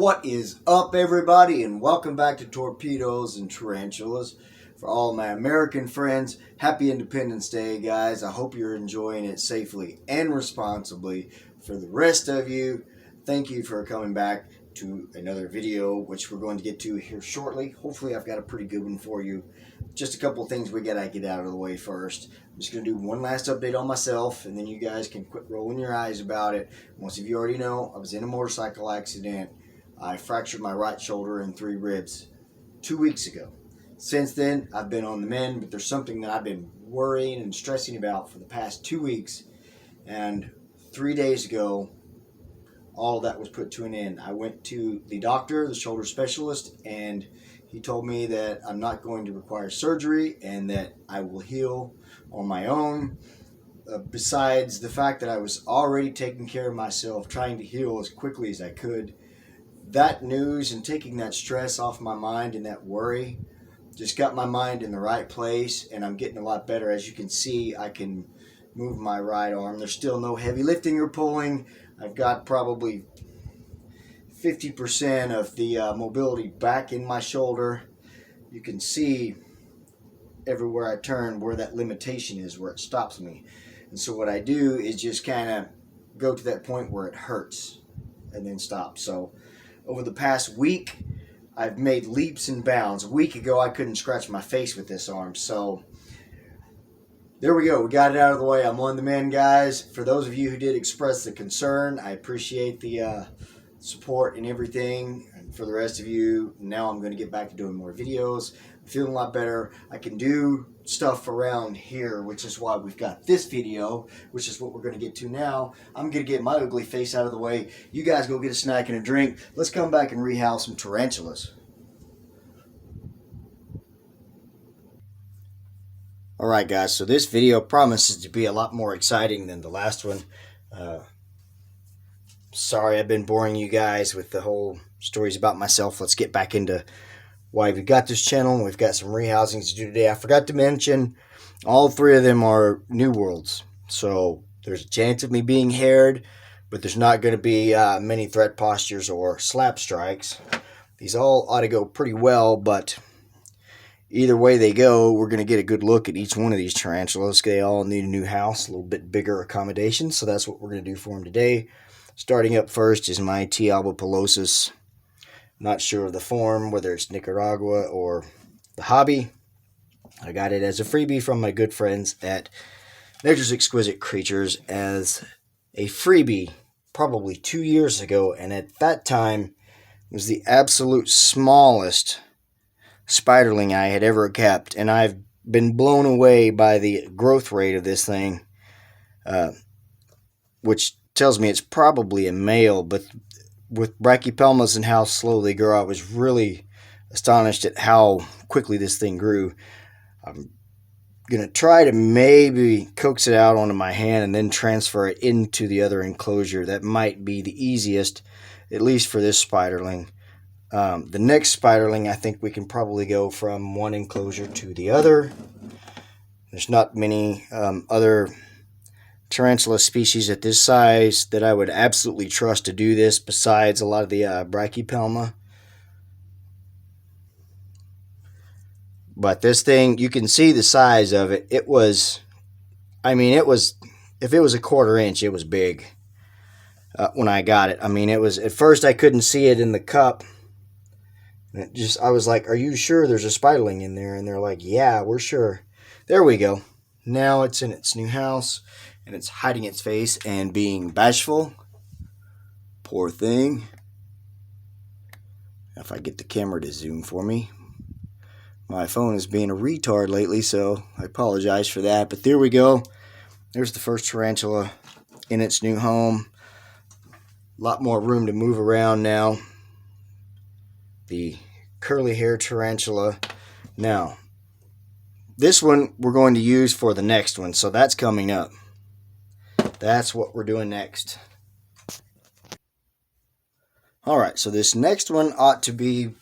What is up, everybody, and welcome back to Torpedoes and Tarantulas. For all my American friends, happy Independence Day, guys. I hope you're enjoying it safely and responsibly. For the rest of you, thank you for coming back to another video, which we're going to get to here shortly. Hopefully, I've got a pretty good one for you. Just a couple of things we gotta get out of the way first. I'm just gonna do one last update on myself, and then you guys can quit rolling your eyes about it. Most of you already know I was in a motorcycle accident. I fractured my right shoulder and 3 ribs 2 weeks ago. Since then, I've been on the mend, but there's something that I've been worrying and stressing about for the past 2 weeks. And 3 days ago, all of that was put to an end. I went to the doctor, the shoulder specialist, and he told me that I'm not going to require surgery and that I will heal on my own. Besides the fact that I was already taking care of myself, trying to heal as quickly as I could, that news and taking that stress off my mind and that worry just got my mind in the right place, and I'm getting a lot better. As you can see, I can move my right arm. There's still no heavy lifting or pulling. I've got probably 50% of the mobility back in my shoulder. You can see everywhere I turn where that limitation is, where it stops me. And so what I do is just kind of go to that point where it hurts and then stop. So over the past week, I've made leaps and bounds. A week ago, I couldn't scratch my face with this arm. So there we go. We got it out of the way. I'm on the mend, guys. For those of you who did express the concern, I appreciate the support and everything. And for the rest of you, now I'm going to get back to doing more videos. I'm feeling a lot better. I can do stuff around here, which is why we've got this video, which is what we're going to get to now. I'm going to get my ugly face out of the way. You guys go get a snack and a drink. Let's come back and rehouse some tarantulas. Alright, guys, so this video promises to be a lot more exciting than the last one. Sorry I've been boring you guys with the whole stories about myself. Let's get back into why we've got this channel, and we've got some rehousings to do today. I forgot to mention, all 3 of them are new worlds. So there's a chance of me being haired, but there's not going to be many threat postures or slap strikes. These all ought to go pretty well, but either way they go, we're going to get a good look at each one of these tarantulas. They all need a new house, a little bit bigger accommodation, so that's what we're going to do for them today. Starting up first is my T. albipilosus. Not sure of the form, whether it's Nicaragua or the hobby. I got it as a freebie from my good friends at Nature's Exquisite Creatures as a freebie probably 2 years ago, and at that time it was the absolute smallest spiderling I had ever kept, and I've been blown away by the growth rate of this thing, which tells me it's probably a male, but with brachypelmas and how slow they grow, I was really astonished at how quickly this thing grew. I'm going to try to maybe coax it out onto my hand and then transfer it into the other enclosure. That might be the easiest, at least for this spiderling. The next spiderling, I think we can probably go from one enclosure to the other. There's not many other tarantula species at this size that I would absolutely trust to do this, besides a lot of the Brachypelma. But this thing, you can see the size of it. It was, I mean, it was, if it was a 1/4 inch, it was big when I got it. I mean, it was, at first I couldn't see it in the cup. And I was like, are you sure there's a spiderling in there? And they're like, yeah, we're sure. There we go. Now it's in its new house, and it's hiding its face and being bashful. Poor thing. If I get the camera to zoom for me. My phone is being a retard lately, so I apologize for that. But there we go. There's the first tarantula in its new home. A lot more room to move around now. The curly hair tarantula. Now, this one we're going to use for the next one, so that's coming up. That's what we're doing next. Alright, so this next one ought to be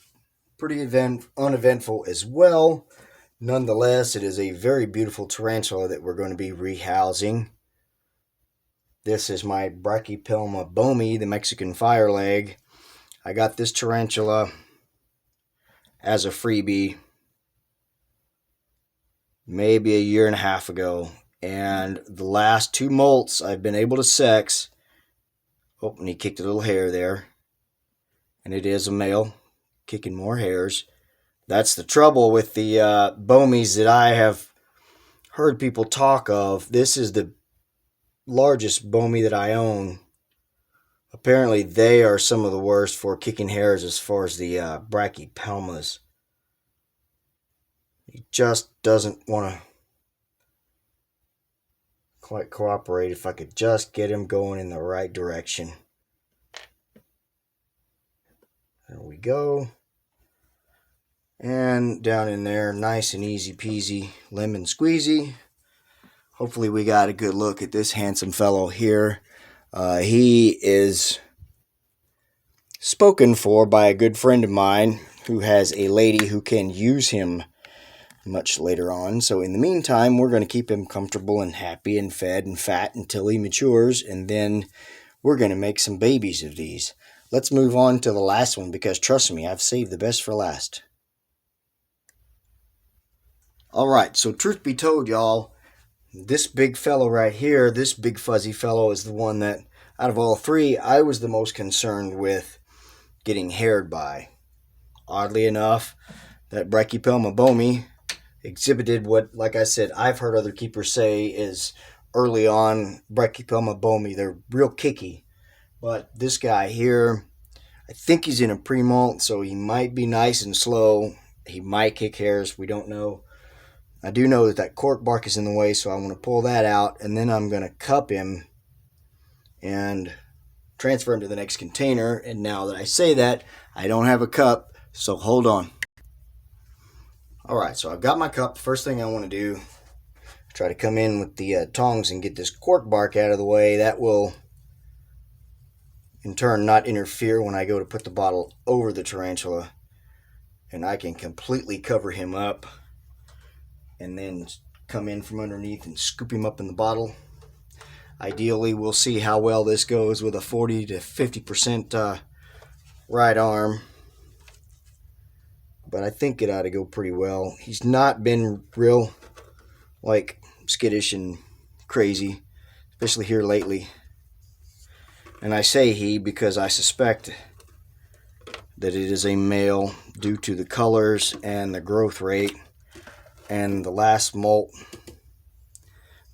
pretty uneventful as well. Nonetheless, it is a very beautiful tarantula that we're going to be rehousing. This is my Brachypelma Bomi, the Mexican fireleg. I got this tarantula as a freebie maybe a year and a half ago. And the last 2 molts I've been able to sex. Oh, and he kicked a little hair there. And it is a male kicking more hairs. That's the trouble with the Bomis that I have heard people talk of. This is the largest Bomi that I own. Apparently, they are some of the worst for kicking hairs as far as the Brachypelmas. He just doesn't want to quite cooperate. If I could just get him going in the right direction. There we go. And down in there, nice and easy peasy, lemon squeezy. Hopefully we got a good look at this handsome fellow here. He is spoken for by a good friend of mine who has a lady who can use him much later on. So in the meantime, we're going to keep him comfortable and happy and fed and fat until he matures, and then we're going to make some babies of these. Let's move on to the last one, because trust me, I've saved the best for last. Alright, so truth be told, y'all, this big fellow right here, this big fuzzy fellow, is the one that, out of all 3, I was the most concerned with getting haired by. Oddly enough, that Brachypelma Bomi exhibited what, like I said, I've heard other keepers say is early on Brachypelma Bomi. They're real kicky. But this guy here, I think he's in a pre-molt, so he might be nice and slow. He might kick hairs. We don't know. I do know that cork bark is in the way, so I want to pull that out, and then I'm going to cup him and transfer him to the next container. And now that I say that, I don't have a cup, so hold on. Alright, so I've got my cup. First thing I want to do, try to come in with the tongs and get this cork bark out of the way. That will, in turn, not interfere when I go to put the bottle over the tarantula. And I can completely cover him up and then come in from underneath and scoop him up in the bottle. Ideally, we'll see how well this goes with a 40 to 50% right arm. But I think it ought to go pretty well. He's not been real, skittish and crazy, especially here lately. And I say he because I suspect that it is a male due to the colors and the growth rate. And the last molt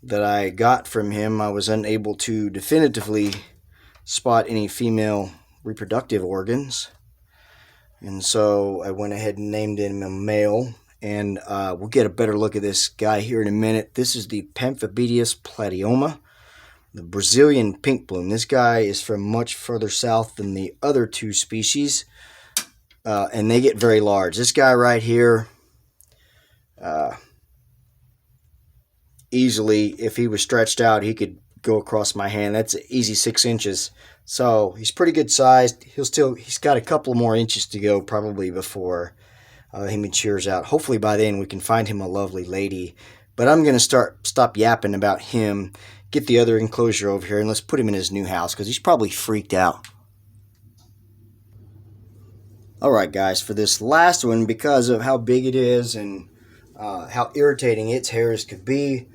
that I got from him, I was unable to definitively spot any female reproductive organs. And so I went ahead and named him a male. And we'll get a better look at this guy here in a minute. This is the Pemphibious Platioma, the Brazilian pink bloom. This guy is from much further south than the other 2 species. And they get very large. This guy right here, easily, if he was stretched out, he could go across my hand. That's easy 6 inches. So he's pretty good sized. He's got a couple more inches to go probably before he matures out. Hopefully by then we can find him a lovely lady. But I'm going to stop yapping about him, get the other enclosure over here, and let's put him in his new house because he's probably freaked out. Alright guys, for this last one, because of how big it is and how irritating its hairs could be,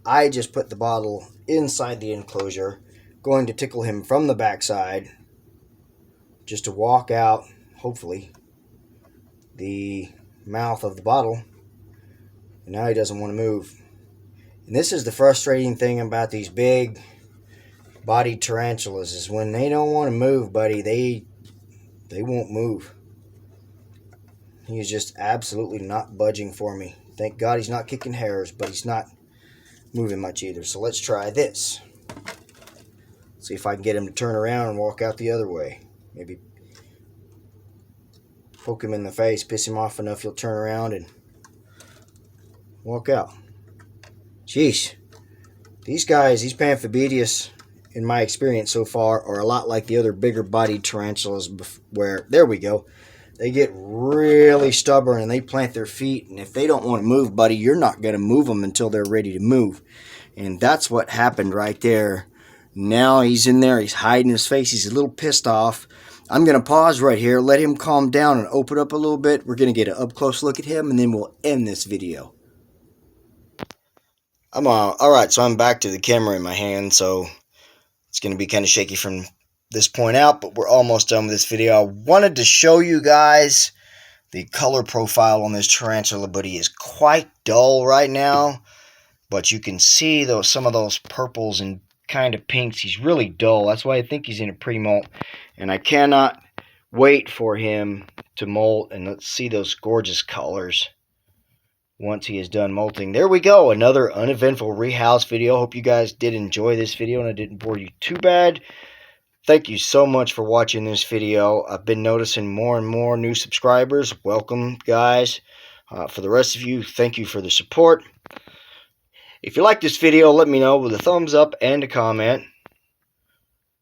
I just put the bottle inside the enclosure, going to tickle him from the backside, just to walk out, hopefully, the mouth of the bottle. And now he doesn't want to move. And this is the frustrating thing about these big bodied tarantulas, is when they don't want to move, buddy, they won't move. He is just absolutely not budging for me. Thank God he's not kicking hairs, but he's not moving much either. So let's try this. See if I can get him to turn around and walk out the other way. Maybe poke him in the face, piss him off enough he'll turn around and walk out. Jeez. These guys, these Pemphibious, in my experience so far, are a lot like the other bigger bodied tarantulas where, there we go, they get really stubborn and they plant their feet, and if they don't want to move, buddy, you're not going to move them until they're ready to move. And that's what happened right there. Now he's in there, he's hiding his face, he's a little pissed off. I'm going to pause right here, let him calm down and open up a little bit. We're going to get an up-close look at him, and then we'll end this video. Alright, so I'm back to the camera in my hand, so it's going to be kind of shaky from this point out, but we're almost done with this video. I wanted to show you guys the color profile on this tarantula, but he is quite dull right now. But you can see some of those purples and kind of pinks. He's really dull. That's why I think he's in a pre-molt. And I cannot wait for him to molt. And let's see those gorgeous colors once he is done molting. There we go. Another uneventful rehouse video. Hope you guys did enjoy this video and I didn't bore you too bad. Thank you so much for watching this video. I've been noticing more and more new subscribers. Welcome, guys. For the rest of you, thank you for the support. If you like this video, let me know with a thumbs up and a comment.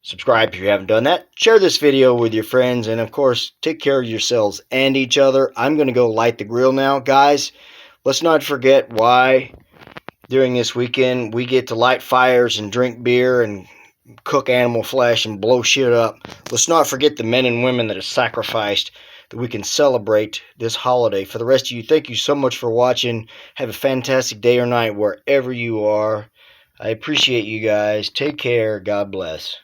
Subscribe if you haven't done that. Share this video with your friends. And, of course, take care of yourselves and each other. I'm going to go light the grill now. Guys, let's not forget why during this weekend we get to light fires and drink beer and cook animal flesh and blow shit up. Let's not forget the men and women that have sacrificed that we can celebrate this holiday. For the rest of you, thank you so much for watching. Have a fantastic day or night wherever you are. I appreciate you guys. Take care. God bless.